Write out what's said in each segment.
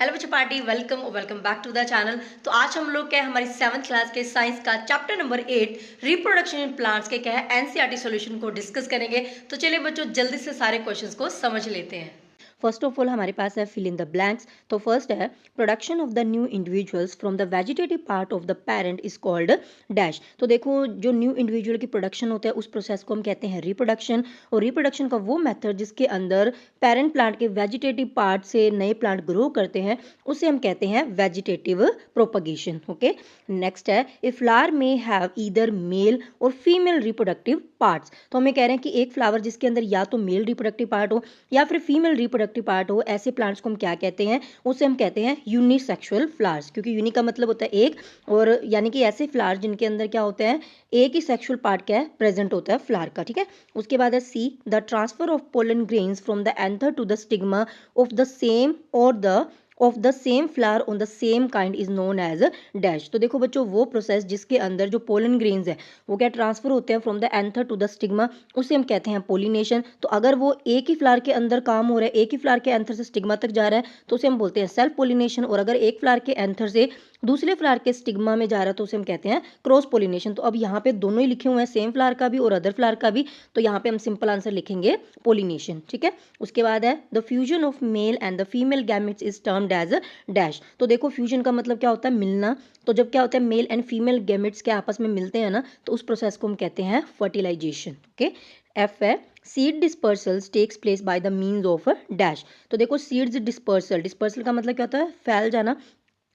Hello बच्चों party, welcome welcome back to the channel. तो आज हम लोग क्या है, हमारी 7th क्लास के साइंस का chapter number 8 reproduction in plants के क्या है एनसीईआरटी सॉल्यूशन को डिस्कस करेंगे। तो चलिए बच्चों जल्दी से सारे क्वेश्चंस को समझ लेते हैं। फर्स्ट ऑफ ऑल हमारे पास है फिल इन द ब्लैंक्स। तो फर्स्ट है production of the new individuals from the vegetative part of the parent is called dash. तो देखो जो न्यू इंडिविजुअल की प्रोडक्शन होता है उस प्रोसेस को हम कहते हैं रिप्रोडक्शन। और रिप्रोडक्शन का वो मेथड जिसके अंदर पेरेंट प्लांट के वेजिटेटिव पार्ट से नए प्लांट ग्रो करते हैं उसे हम कहते हैं वेजिटेटिव प्रोपगेशन। ओके, नेक्स्ट है ए फ्लावर में हैव ईदर मेल और फीमेल रिप्रोडक्टिव पार्ट्स। तो हमें कह रहे हैं कि एक फ्लावर जिसके अंदर या तो मेल रिप्रोडक्टिव पार्ट हो या फिर फीमेल रिप्रोडक्टिव पार्ट हो, ऐसे प्लांट्स को हम क्या कहते हैं, उसे हम कहते हैं यूनिसेक्सुअल फ्लावर्स। क्योंकि यूनि का मतलब होता है एक, और यानी कि ऐसे फ्लावर्स जिनके अंदर क्या होता है, एक ही सेक्सुअल पार्ट क्या है प्रेजेंट होता है फ्लावर का। ठीक है, उसके बाद है C the transfer of pollen grains from the anther to the stigma of the same or the of the same flower on the same kind is known as dash. तो देखो बच्चों वो प्रोसेस जिसके अंदर जो पोलन ग्रेन्स है वो क्या ट्रांसफर होते हैं from the anther to the stigma, उसे हम कहते हैं पोलिनेशन। तो अगर वो एक ही फ्लावर के अंदर काम हो रहा है, एक ही फ्लावर के एंथर से स्टिग्मा तक जा रहा है, तो उसे हम बोलते हैं सेल्फ पोलिनेशन। और अगर एक फ्लावर के एंथर से दूसरे फ्लावर के स्टिग्मा में जा रहा है तो उसे हम कहते हैं क्रॉस पोलिनेशन। तो अब यहाँ पे दोनों ही लिखे हुए हैं, सेम फ्लावर का भी और अदर फ्लावर का भी, तो यहाँ पे हम सिंपल आंसर लिखेंगे पोलिनेशन। ठीक है, उसके बाद है the fusion of male and the female gametes is termed as dash. तो देखो फ्यूजन का मतलब क्या होता है, मिलना। तो जब क्या होता है मेल एंड फीमेल गैमेट्स के आपस में मिलते हैं ना, तो उस प्रोसेस को हम कहते हैं फर्टिलाइजेशन। ओके, एफ है seed dispersals takes place by the means of dash. तो देखो सीड्स डिस्पर्सल, डिस्पर्सल का मतलब क्या होता है, फैल जाना।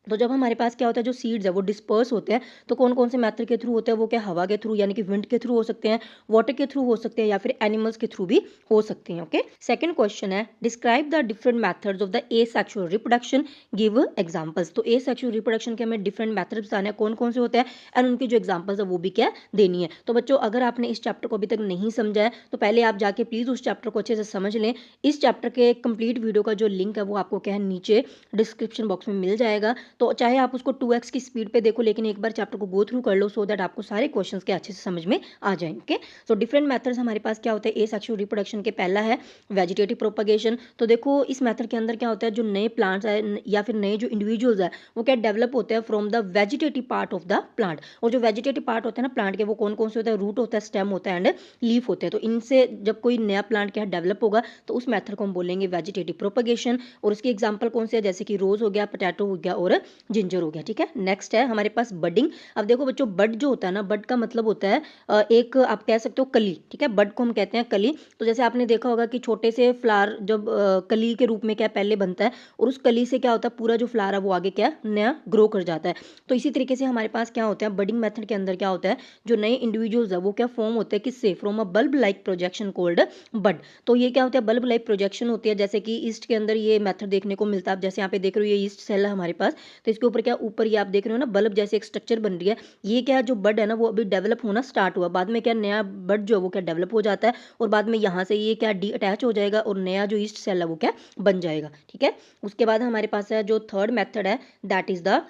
तो जब हमारे पास क्या होता है जो सीड्स है वो डिस्पर्स होते हैं, तो कौन कौन से मेथड के थ्रू होते हैं, वो क्या हवा के थ्रू यानी कि विंड के थ्रू हो सकते हैं, वाटर के थ्रू हो सकते हैं, या फिर एनिमल्स के थ्रू भी हो सकते हैं। ओके, सेकंड क्वेश्चन है describe the different methods of the asexual reproduction, give examples. तो एसेक्सुअल रिप्रोडक्शन के हमें डिफरेंट मेथड्स बताने हैं, कौन कौन से होते हैं, एंड उनकी जो एग्जांपल्स है वो भी क्या देनी है। तो बच्चों अगर आपने इस चैप्टर को अभी तक नहीं समझा है तो पहले आप जाके प्लीज उस चैप्टर को अच्छे से समझ लें। इस चैप्टर के कंप्लीट वीडियो का जो लिंक है वो आपको क्या है नीचे डिस्क्रिप्शन बॉक्स में मिल जाएगा। तो चाहे आप उसको 2x की स्पीड पे देखो, लेकिन एक बार चैप्टर को गो थ्रू कर लो, सो दैट आपको सारे क्वेश्चंस के अच्छे से समझ में आ जाएंगे। सो डिफरेंट मेथड्स हमारे पास क्या होते हैं एसेक्सुअल रिप्रोडक्शन के। पहला है वेजिटेटिव प्रोपगेशन। तो देखो इस मेथड के अंदर क्या होता है, जो नए प्लांट्स है या फिर नए जो इंडिविजुअल्स है वो क्या डेवलप होते हैं from the vegetative part of the plant. और जो वेजिटेटिव पार्ट होता है ना प्लांट के, वो कौन कौन से होते हैं, रूट होता है, स्टेम होता है एंड लीफ होते हैं। तो इनसे जब कोई नया प्लांट क्या डेवलप होगा तो उस मेथड को हम बोलेंगे वेजिटेटिव प्रोपगेशन। और उसकी एग्जाम्पल कौन से है, जैसे कि रोज हो गया, पोटैटो हो गया और जिंजर हो गया। ठीक है, नेक्स्ट है हमारे पास बडिंग। अब देखो बच्चों बड जो होता है ना, बड का मतलब होता है एक आप कह सकते हो कली। ठीक है, बड को हम कहते हैं कली। तो जैसे आपने देखा होगा कि छोटे से फ्लावर जब कली के रूप में क्या पहले बनता है, और उस कली से क्या होता है पूरा जो फ्लावर है वो आगे क्या नया ग्रो कर जाता है। तो इसी तरीके से हमारे पास क्या होता है बडिंग मेथड के अंदर क्या होता है, जो नए इंडिविजुअल्स है वो क्या फॉर्म होते हैं किससे, from a bulb like projection called bud. तो ये क्या होता है, बल्ब लाइक प्रोजेक्शन होती है। जैसे कि ईस्ट के अंदर ये मेथड देखने को मिलता है। जैसे यहाँ पे देख रहे हो ये ईस्ट सेल है हमारे पास, तो इसके ऊपर क्या ऊपर ये आप देख रहे हो ना बल्ब जैसे एक स्ट्रक्चर बन रही है। ये क्या जो बड है ना वो अभी डेवलप होना स्टार्ट हुआ, बाद में क्या नया बड जो है वो क्या डेवलप हो जाता है, और बाद में यहाँ से ये क्या डी अटैच हो जाएगा और नया जो ईस्ट सेल है वो क्या बन जाएगा। ठीक है, उसके बाद हमारे पास है जो थर्ड मेथड है दैट इज द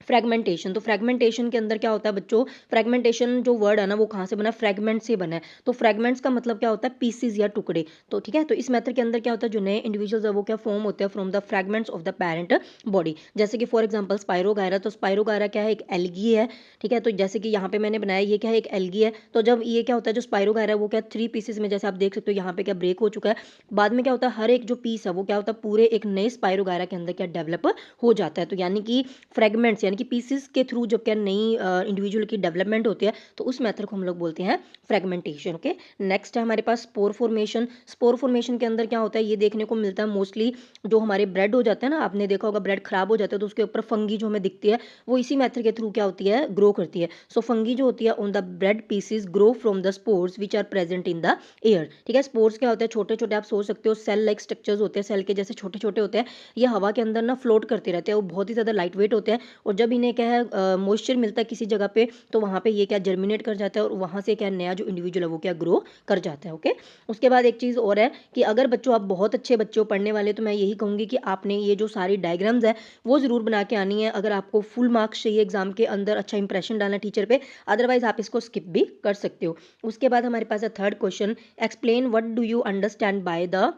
फ्रेगमेंटेशन। तो फ्रेगमेंटेशन के अंदर क्या होता है बच्चों, फ्रेगमेंटेशन जो वर्ड है ना वो कहाँ से बना है, फ्रेगमेंट से बना है। तो फ्रेगमेंट्स का मतलब क्या होता है, पीसेस या टुकड़े। तो ठीक है, तो इस मेथड के अंदर क्या होता है जो नए इंडिविजुअल्स है वो क्या फॉर्म होते हैं from the fragments of the parent body. जैसे कि फॉर एग्जांपल स्पाइरोगायरा। तो स्पाइरोगायरा क्या है, एक एल्गी है। ठीक है, तो जैसे कि यहाँ पे मैंने बनाया ये क्या है, एक एल्गी है। तो जब ये क्या होता है जो स्पाइरोगायरा है वो क्या 3 पीसेस में, जैसे आप देख सकते हो यहाँ पे क्या ब्रेक हो चुका है। बाद में क्या होता है हर एक जो पीस है वो क्या होता है पूरे एक नए स्पाइरोगायरा के अंदर क्या डेवलप हो जाता है। तो यानी कि फ्रेगमेंट्स यानी कि पीसेस के थ्रू जब क्या नई इंडिविजुअल की डेवलपमेंट होती है तो उस मेथड को हम लोग बोलते हैं फ्रेगमेंटेशन। ओके, नेक्स्ट है हमारे पास स्पोर फॉर्मेशन। स्पोर फॉर्मेशन के अंदर क्या होता है, ये देखने को मिलता है मोस्टली जो हमारे ब्रेड हो जाते हैं ना, आपने देखा होगा ब्रेड खराब हो जाता है तो उसके ऊपर फंगी जो हमें दिखती है वो इसी मेथड के थ्रू क्या होती है ग्रो करती है। सो फंगी जो होती है on the bread pieces grow from the spores which are present in the air. ठीक है, स्पोर्स क्या होते हैं छोटे छोटे, आप सोच सकते हो सेल लाइक स्ट्रक्चर्स होते हैं, सेल के जैसे छोटे छोटे होते हैं। ये हवा के अंदर ना फ्लोट करते रहते हैं, वो बहुत ही ज़्यादा लाइट वेट होते हैं। और जब इन्हें क्या है मॉइस्चर मिलता है किसी जगह पे तो वहाँ पे ये क्या जर्मिनेट कर जाता है और वहाँ से क्या नया जो इंडिविजुअल है वो क्या ग्रो कर जाता है। ओके, उसके बाद एक चीज़ और है कि अगर बच्चों आप बहुत अच्छे बच्चे हो पढ़ने वाले तो मैं यही कहूँगी कि आपने ये जो सारी डायग्राम्स है वो ज़रूर बना के आनी है, अगर आपको फुल मार्क्स चाहिए एग्जाम के अंदर, अच्छा इंप्रेशन डालना टीचर पे। अदरवाइज आप इसको स्किप भी कर सकते हो। उसके बाद हमारे पास है third question, explain what do you understand by the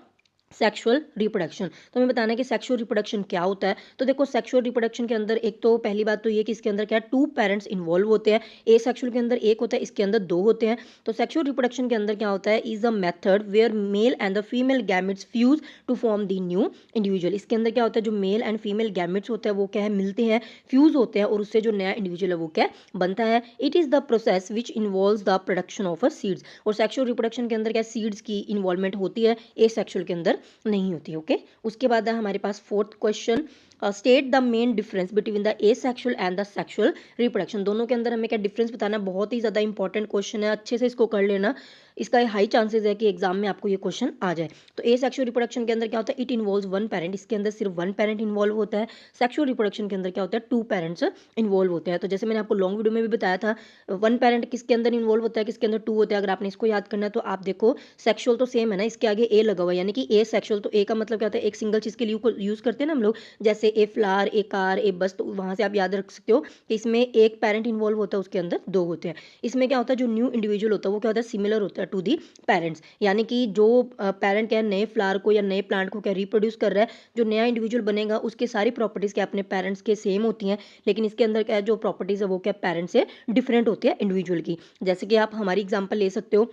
sexual reproduction. तो हमें बताना है कि सेक्सुअल रिप्रोडक्शन क्या होता है। तो देखो सेक्सुअल रिप्रोडक्शन के अंदर एक तो पहली बात तो ये कि इसके अंदर क्या है, 2 पेरेंट्स इन्वॉल्व होते हैं। ए सेक्सुअल के अंदर एक होता है, इसके अंदर 2 होते हैं। तो सेक्सुअल रिप्रोडक्शन के अंदर क्या होता है, is a method where male and the female gametes fuse to form the new individual. इसके अंदर क्या होता है, जो मेल एंड फीमेल गैमेट्स होते हैं वो क्या है, मिलते हैं, फ्यूज होते हैं और उससे जो नया इंडिविजुअल है वो क्या बनता है। It is the process which involves the production of a seeds. और सेक्सुअल रिप्रोडक्शन के अंदर क्या सीड्स की इन्वॉल्वमेंट होती है, ए सेक्सुअल के अंदर नहीं होती है। ओके, उसके बाद है हमारे पास fourth question, state the main difference between the asexual and the sexual reproduction. दोनों के अंदर हमें क्या डिफरेंस बताना है, बहुत ही ज़्यादा इंपॉर्टेंट क्वेश्चन है, अच्छे से इसको कर लेना। इसका हाई चांसेस है कि एग्जाम में आपको ये क्वेश्चन आ जाए। तो ए सेक्सुअल रिप्रोडक्शन के अंदर क्या होता है, इट इन्वॉल्व्स वन पेरेंट, इसके अंदर सिर्फ वन पेरेंट इन्वॉल्व होता है। सेक्सुअल रिप्रोडक्शन के अंदर क्या होता है, 2 पेरेंट्स इन्वॉल्व होते हैं। तो जैसे मैंने आपको लॉन्ग वीडियो में भी बताया था, वन पेरेंट किसके अंदर इन्वॉल्व होता है, किसके अंदर 2 होते हैं। अगर आपने इसको याद करना है तो आप देखो सेक्सुअल तो सेम है ना, इसके आगे ए लगा हुआ है, यानी कि ए सेक्सुअल। तो ए का मतलब क्या होता है, एक सिंगल चीज़ के लिए यूज़ करते हैं ना हम लोग, जैसे ए फ्लावर, ए कार, ए बस। तो वहाँ से आप याद रख सकते हो कि इसमें एक पेरेंट इन्वॉल्व होता है, उसके अंदर 2 होते हैं। इसमें क्या होता है, जो न्यू इंडिविजुअल होता है वो क्या होता है, सिमिलर होता है टू दी पेरेंट्स। यानी कि जो पेरेंट क्या है, नए फ्लावर को या नए प्लांट को क्या रिप्रोड्यूस कर रहा है, जो नया इंडिविजुअल बनेगा उसके सारी प्रॉपर्टीज़ क्या अपने पेरेंट्स के सेम होती हैं, लेकिन इसके अंदर क्या है, जो प्रॉपर्टीज़ है वो क्या पेरेंट्स से डिफरेंट होती है इंडिविजुअल की। जैसे कि आप हमारी एग्जांपल ले सकते हो,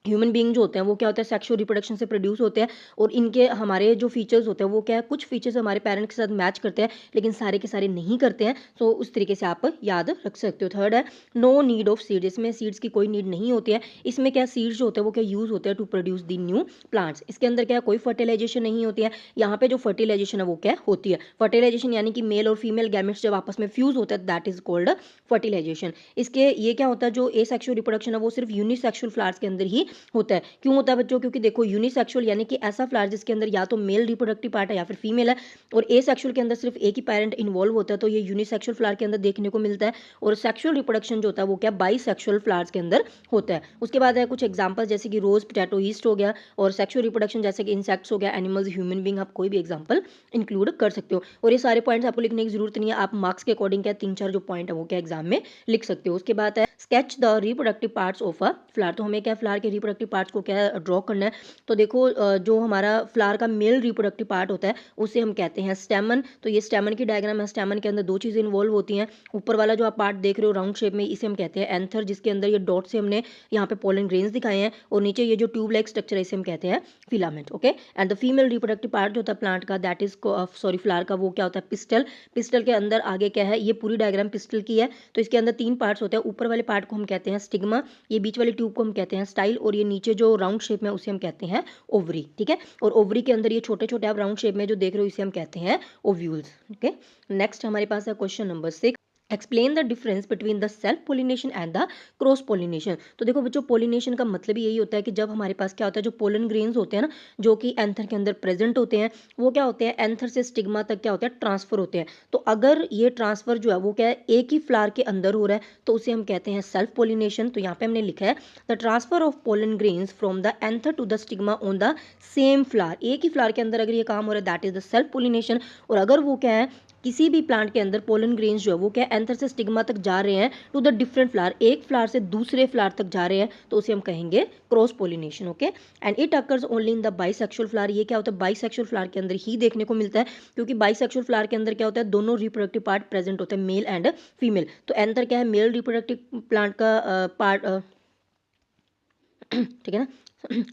ह्यूमन बीइंग जो होते हैं वो क्या होता है, सेक्सुअल रिप्रोडक्शन से प्रोड्यूस होते हैं। और इनके हमारे जो फीचर्स होते हैं वो क्या है, कुछ फीचर्स हमारे पेरेंट्स के साथ मैच करते हैं लेकिन सारे के सारे नहीं करते हैं। तो उस तरीके से आप याद रख सकते हो। थर्ड है, नो नीड ऑफ सीड्स। इसमें सीड्स की कोई नीड नहीं होती है। इसमें क्या सीड्स जो होते हैं वो क्या यूज़ होते हैं to produce the new plants. इसके अंदर क्या कोई फर्टिलाइजेशन नहीं होती है। यहाँ पे जो फर्टिलाइजेशन है वो क्या होती है, फर्टिलाइजेशन यानी कि मेल और फीमेल गैमेट्स जब आपस में फ्यूज होता है, दैट इज कॉल्ड फर्टिलाइजेशन। इसके ये क्या होता है, जो ए सेक्सुअल रिप्रोडक्शन है वो सिर्फ यूनिसेक्सुअल फ्लावर्स के अंदर ही होता है। क्यों होता है बच्चों, क्योंकि देखो यूनिसेक्सुअल यानी कि ऐसा फ्लावर जिसके अंदर या तो मेल रिप्रोडक्टिव पार्ट है या फिर फीमेल है, और ए सेक्सुअल के अंदर सिर्फ एक ही पेरेंट इन्वॉल्व होता है, तो ये यूनिसेक्सुअल फ्लावर के अंदर देखने को मिलता है। और सेक्सुअल रिप्रोडक्शन जो होता है वो क्या बाईसेक्सुअल फ्लावर्स के अंदर होता है। उसके बाद है कुछ एग्जांपल, जैसे कि रोज, पोटैटो, ईस्ट हो गया। और सेक्सुअल रिप्रोडक्शन जैसे कि इंसेक्ट्स हो गया, एनिमल्स, ह्यूमन बीइंग, आप कोई भी एग्जांपल इंक्लूड कर सकते हो। और ये सारे पॉइंट्स आपको लिखने की जरूरत नहीं है, आप मार्क्स के अकॉर्डिंग क्या 3-4 जो पॉइंट है वो क्या एग्जाम में लिख सकते हो। उसके बाद है sketch the reproductive parts of a flower. तो हमें क्या फ्लावर के रिप्रोडक्टिव पार्ट्स को क्या ड्रॉ करना है। तो देखो जो हमारा फ्लावर का मेल रिप्रोडक्टिव पार्ट होता है उसे हम कहते हैं स्टेमन। तो ये स्टेमन की डायग्राम है, स्टेमन के अंदर 2 चीज़ें इन्वॉल्व होती हैं। ऊपर वाला जो आप पार्ट देख रहे हो राउंड शेप में, इसे हम कहते हैं एंथर, जिसके अंदर ये डॉट से हमने यहाँ पे पोलन ग्रेन्स दिखाए हैं। और नीचे ये जो ट्यूब लाइक स्ट्रक्चर है इसे हम कहते हैं filament. Okay, and the female reproductive part जो होता है प्लांट का, दैट इज सॉरी फ्लावर का, वो क्या होता है पिस्टल। पिस्टल के अंदर आगे क्या है, ये पूरी डायग्राम पिस्टल की है। तो इसके अंदर 3 पार्ट्स होते हैं। ऊपर वाले पार्ट को हम कहते हैं स्टिग्मा, ये बीच वाली ट्यूब को हम कहते हैं स्टाइल, और ये नीचे जो राउंड शेप में उसे हम कहते हैं ओवरी। ठीक है, और ओवरी के अंदर ये छोटे छोटे आप राउंड शेप में जो देख रहे हो इसे हम कहते हैं ओव्यूल्स। ओके, नेक्स्ट हमारे पास है question number 6, explain the difference between the self pollination and the cross pollination. तो देखो बच्चों, पोलिनेशन का मतलब यही होता है कि जब हमारे पास क्या होता है, जो पोलन ग्रेन्स होते हैं ना, जो कि एंथर के अंदर प्रेजेंट होते हैं, वो क्या होते हैं, एंथर से स्टिग्मा तक क्या होता है, ट्रांसफर होते हैं। तो अगर ये ट्रांसफर जो है वो क्या है, एक ही फ्लावर के अंदर हो रहा है, तो उसे हम कहते हैं सेल्फ पोलिनेशन। तो यहाँ पे हमने लिखा है the transfer of pollen grains from the anther to the stigma on the same flower. एक ही फ्लावर के अंदर अगर ये काम हो रहा है, that is the self pollination. और अगर वो क्या है, किसी भी प्लांट के अंदर पोलन ग्रेन्स जो है वो क्या एंथर से स्टिग्मा तक जा रहे हैं टू द डिफरेंट फ्लावर, एक फ्लावर से दूसरे फ्लावर तक जा रहे हैं, तो उसे हम कहेंगे cross pollination. Okay, and it occurs only in the bisexual flower. ये क्या होता है, बाइसेक्सुअल फ्लावर के अंदर ही देखने को मिलता है, क्योंकि बाइसेक्सुअल फ्लावर के अंदर क्या होता है, दोनों रिप्रोडक्टिव पार्ट प्रेजेंट होते हैं, मेल एंड फीमेल। तो एंथर क्या है, मेल रिप्रोडक्टिव प्लांट का पार्ट, ठीक है ना।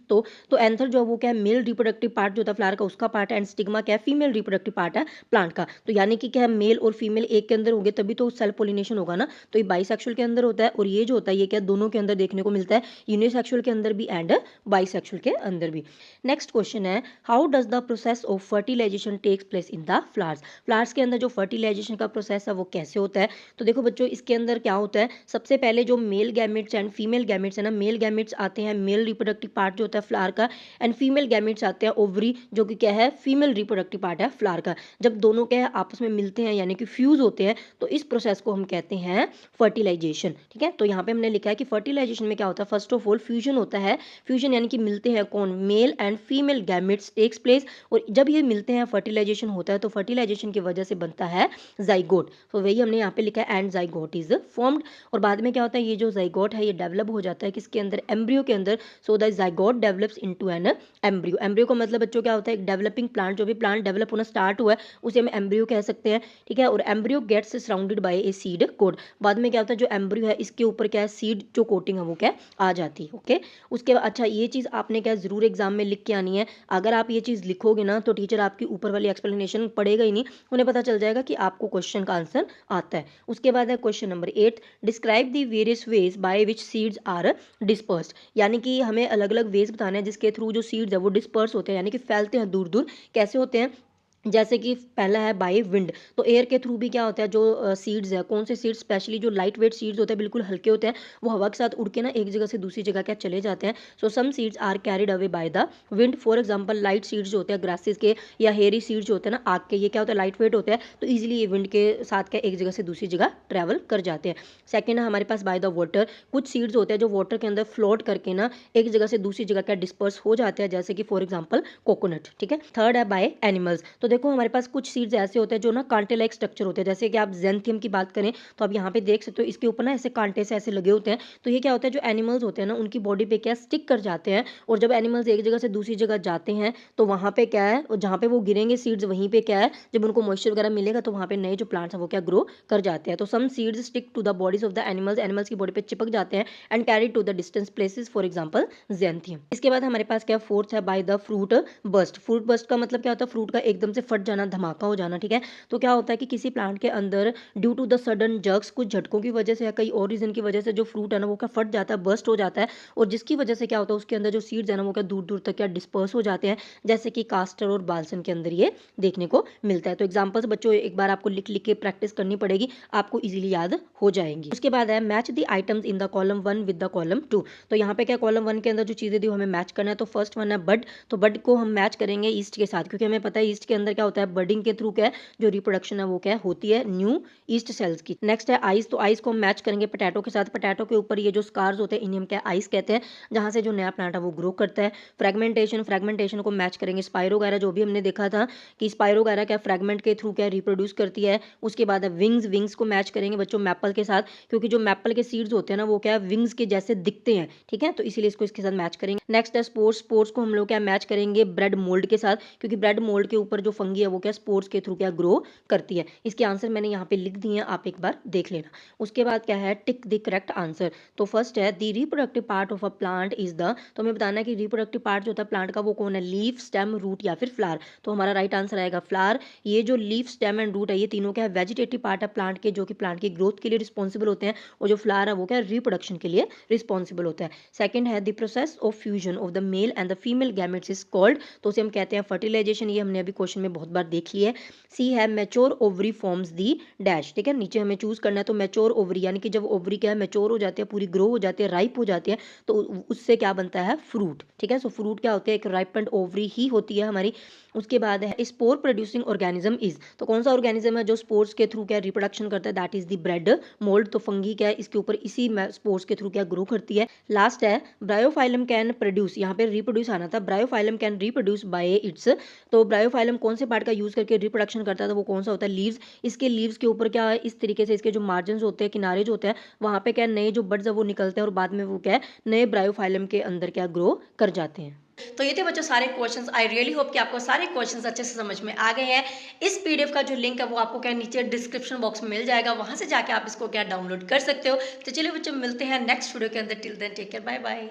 तो एंथर जो है वो क्या है, मेल रिप्रोडक्टिव पार्ट जो होता है फ्लावर का उसका पार्ट है, एंड स्टिग्मा क्या है, फीमेल रिप्रोडक्टिव पार्ट है प्लांट का। तो यानी कि क्या है, मेल और फीमेल एक के अंदर होंगे तभी तो सेल्फ पोलिनेशन होगा ना। तो ये बाइसेक्सुअल के अंदर होता है, और ये जो होता है ये क्या दोनों के अंदर देखने को मिलता है, यूनिसेक्सुअल के अंदर भी एंड बाइसेक्सुअल के अंदर भी। नेक्स्ट क्वेश्चन है, how does the process of fertilisation takes place in the flowers. Flowers के अंदर जो फर्टिलाइजेशन का प्रोसेस है वो कैसे होता है। तो देखो बच्चों, इसके अंदर क्या होता है, सबसे पहले जो male gametes and female gametes है ना, मेल गैमेट्स आते हैं मेल रिप्रोडक्टिव पार्ट जो होता है फ्लावर का, एंड फीमेल गैमेट्स आते हैं ओवरी, जो कि क्या है, फीमेल रिप्रोडक्टिव पार्ट है फ्लावर का। जब दोनों क्या है आपस में मिलते हैं यानी कि फ्यूज होते हैं, तो इस प्रोसेस को हम कहते हैं फर्टिलाइजेशन। ठीक है, तो यहाँ पे हमने लिखा है कि फर्टिलाइजेशन में क्या होता है, फर्स्ट ऑफ ऑल फ्यूजन होता है। फ्यूजन यानी कि मिलते हैं कौन, male and female gametes takes place, और जब ये मिलते हैं फर्टिलाइजेशन होता है, तो फर्टिलाइजेशन की वजह से बनता है जाइगोट। तो वही हमने यहाँ पे लिखा है, एंड जाइगोट इज फॉर्म्ड। और बाद में क्या होता है, ये जो जाइगोट है ये डेवलप हो जाता है किसके अंदर, एम्ब्रियो के अंदर। So the zygote develops into an embryo. Embryo का मतलब बच्चों क्या होता है, एक डेवलपिंग प्लांट, जो भी प्लांट डेवलप होना स्टार्ट हुआ है उसे हम एम्ब्रियो कह सकते हैं, ठीक है। और embryo gets surrounded by a seed coat. बाद में क्या होता है, जो एम्ब्रियो है इसके ऊपर क्या है, सीड जो कोटिंग है वो क्या आ जाती है, ओके। उसके बाद अच्छा ये चीज़ आपने क्या जरूर एग्जाम में लिख के आनी है। अगर आप ये चीज़ लिखोगे ना तो टीचर आपकी ऊपर वाली एक्सप्लेनेशन पढ़ेगा ही नहीं, उन्हें पता चल जाएगा कि आपको क्वेश्चन का आंसर आता है। उसके बाद है question number 8, describe the various ways by which seeds are dispersed. यानी कि हमें अलग अलग वेज बताने हैं जिसके थ्रू जो सीड्स है वो डिस्पर्स होते हैं, यानी कि फैलते हैं दूर दूर। कैसे होते हैं, जैसे कि पहला है बाय विंड, तो एयर के थ्रू भी क्या होता है, जो सीड्स है, कौन से सीड्स, स्पेशली जो लाइट वेट सीड्स होते हैं, बिल्कुल हल्के होते हैं, वो हवा के साथ उड़ के ना एक जगह से दूसरी जगह क्या चले जाते हैं। So some seeds are carried away by the wind. For example light seeds जो होते हैं ग्रासेस के, या हेयरी सीड्स जो होते हैं ना आग के, ये क्या होता है, लाइट वेट होते हैं, तो ईजिली ये विंड के साथ क्या एक जगह से दूसरी जगह ट्रैवल कर जाते हैं। सेकेंड है हमारे पास बाय द वाटर, कुछ सीड्स होते हैं जो वाटर के अंदर फ्लोट करके ना एक जगह से दूसरी जगह क्या डिस्पर्स हो जाते हैं, जैसे कि फॉर एग्जाम्पल कोकोनट, ठीक है। थर्ड है बाय एनिमल्स, तो देखो हमारे पास कुछ सीड्स ऐसे होते हैं जो ना कांटे लाइक स्ट्रक्चर होते हैं, जैसे कि आप ज़ैंथियम की बात करें तो आप यहाँ पे देख सकते हो, इसके ऊपर ना ऐसे कांटे से ऐसे लगे होते हैं। तो ये क्या होता है, जो एनिमल्स होते हैं ना उनकी बॉडी पे क्या स्टिक कर जाते हैं, और जब एनिमल्स एक जगह से दूसरी जगह जाते हैं तो वहाँ पे क्या है, और जहाँ पे वो गिरेंगे सीड्स वहीं पे क्या है, जब उनको मॉइस्चर वगैरह मिलेगा तो वहाँ पे नए जो प्लांट्स हैं वो क्या ग्रो कर जाते हैं। तो some seeds stick to the bodies of the animals, animals की बॉडी पे चिपक जाते हैं, and carry to the distance places, for example xanthium. इसके बाद हमारे पास क्या फोर्थ है by the fruit burst. Fruit burst का मतलब क्या होता है, फ्रूट का एकदम से फट जाना, धमाका हो जाना, ठीक है। तो क्या होता है कि किसी प्लांट के अंदर due to the sudden jerks, कुछ झटकों की वजह से या कई और रीजन की वजह से जो फ्रूट है ना वो क्या फट जाता है, बस्ट हो जाता है, और जिसकी वजह से क्या होता है उसके अंदर जो सीड्स है ना वो क्या दूर दूर तक क्या डिस्पर्स हो जाते हैं, जैसे कि कास्टर और बाल्सम के अंदर ये देखने को मिलता है। तो एग्जाम्पल्स बच्चों एक बार आपको लिख लिख के प्रैक्टिस करनी पड़ेगी, आपको इजीली याद हो जाएंगी। उसके बाद है match the items in the column 1 with the column 2। तो यहाँ पे क्या कॉलम 1 के अंदर जो चीजें दी हमें मैच करना है। तो फर्स्ट वन है बड, तो बड को हम मैच करेंगे ईस्ट के साथ, क्योंकि हमें पता है ईस्ट के अंदर क्या होता है, बडिंग के थ्रू क्या है जो रिप्रोडक्शन है वो क्या होती है, न्यू ईस्ट सेल्स की। नेक्स्ट है आइस, तो आइस को हम मैच करेंगे पोटैटो के साथ। पोटैटो के ऊपर ये जो स्कार्स होते हैं इन्हें हम क्या आइस कहते हैं, जहां से जो नया प्लांट है वो ग्रो करता है। फ्रेगमेंटेशन, फ्रेगमेंटेशन को मैच करेंगे स्पाइरो वगैरह, जो भी हमने देखा था कि स्पाइरो वगैरह क्या फ्रेगमेंट के थ्रू क्या रिप्रोड्यूस करती है। उसके बाद है विंग्स, विंग्स को मैच करेंगे बच्चों मैपल के साथ, क्योंकि जो मैपल के सीड्स होते हैं ना वो क्या विंग्स के जैसे दिखते हैं, ठीक है, तो इसीलिए इसको इसके साथ मैच करेंगे। नेक्स्ट है स्पोर्स, स्पोर्स को हम लोग क्या मैच करेंगे ब्रेड मोल्ड के साथ, क्योंकि ब्रेड मोल्ड के ऊपर जो फंगी है वो क्या स्पोर्स के थ्रू क्या ग्रो करती है। इसके आंसर मैंने यहाँ पे लिख दिए हैं, आप एक बार देख लेना। उसके बाद क्या है टिक द करेक्ट आंसर। तो फर्स्ट है the reproductive part of a plant is the, तो हमें बताना है कि रिप्रोडक्टिव पार्ट जो होता है प्लांट का वो कौन है, लीफ, स्टेम, रूट या फिर फ्लावर। तो हमारा राइट आंसर आएगा फ्लावर। ये जो लीफ, स्टेम एंड रूट है ये तीनों क्या है वेजिटेटिव पार्ट है प्लांट के, जो कि प्लांट की ग्रोथ के लिए रिस्पॉन्सिबल होते हैं, और जो फ्लावर है वो क्या रिप्रोडक्शन के लिए रिस्पॉन्सिबल होता है। सेकंड है the process of fusion of the mail and the female gametes is called, तो उसे हम कहते हैं फर्टिलाइजेशन। ये हमने अभी क्वेश्चन में बहुत बार देख लिया है। सी है mature ovary forms the dash, ठीक है, नीचे हमें चूज करना है। तो मैच्योर ओवरी यानी कि जब ओवरी क्या है मैच्योर हो जाती है, पूरी ग्रो हो जाती है, राइप हो जाती है, तो उससे क्या बनता है फ्रूट, ठीक है। सो फ्रूट क्या होते हैं, एक राइपेंड ओवरी ही होती है हमारी। उसके बाद है स्पोर प्रोड्यूसिंग ऑर्गेनिज्म इज, तो कौन सा ऑर्गेनिज्म है जो स्पोर्स के थ्रू क्या रिप्रोडक्शन करता है, that is the bread mould. तो फंगी क्या है इसके ऊपर इसी स्पोर्स के थ्रू क्या ग्रो करती है। लास्ट है ब्रायोफाइलम कैन प्रोड्यूस, यहाँ पे रिप्रोड्यूस आना था, Bryophyllum can reproduce by it's. तो ब्रायोफाइलम कौन से पार्ट का यूज करके रिप्रोडक्शन करता था, वो कौन सा होता है, लीव्स। इसके लीव्स के ऊपर क्या है इस तरीके से इसके जो मार्जिन होते हैं, किनारे जो होते हैं, वहां पे क्या नए जो बड्स है वो निकलते हैं, और बाद में वो क्या है नए ब्रायोफाइलम के अंदर क्या ग्रो कर जाते हैं। तो ये थे बच्चों सारे क्वेश्चंस। आई रियली होप कि आपको सारे क्वेश्चंस अच्छे से समझ में आ गए हैं। इस पीडीएफ का जो लिंक है वो आपको क्या नीचे डिस्क्रिप्शन बॉक्स में मिल जाएगा, वहां से जाके आप इसको क्या डाउनलोड कर सकते हो। तो चलिए बच्चों मिलते हैं नेक्स्ट वीडियो के अंदर। Till then take care, bye bye.